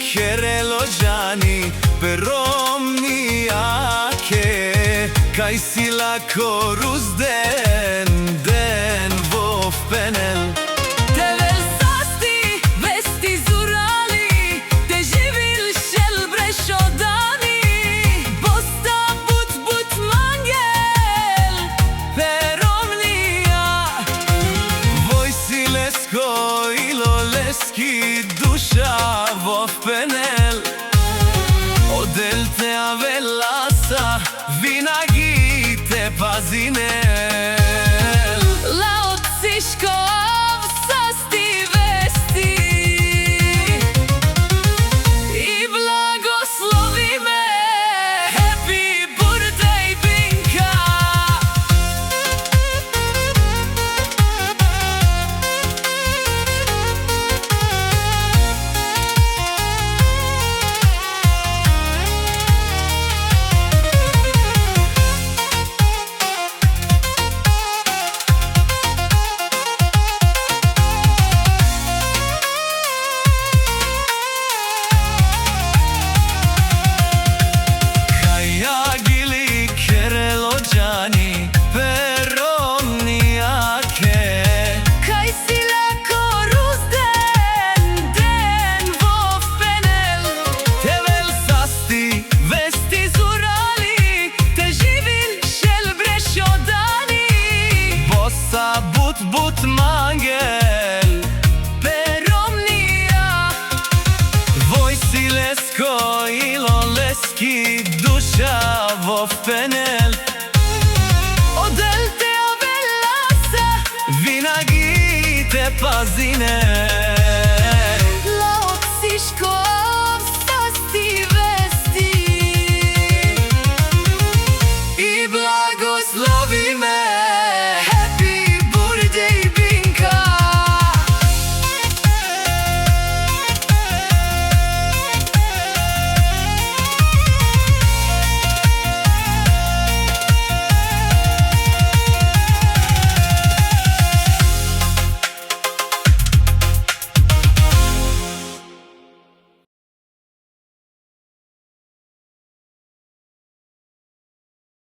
Herelojani peromniake Kaj si lako ruzden den vov penel Tevel sasti vesti zurali Te živil šel brešodani Bosta but mangel Peromnia Vojsilesko iloleski duša vov penel Odel te avelasa vinagite pazinel Laociškov sasti vesti I blagoslovi me Happy birthday Binka But mangel Peromnia Vojsilesko iloleski duša vov penel Odel te avelasa vinagite pazinel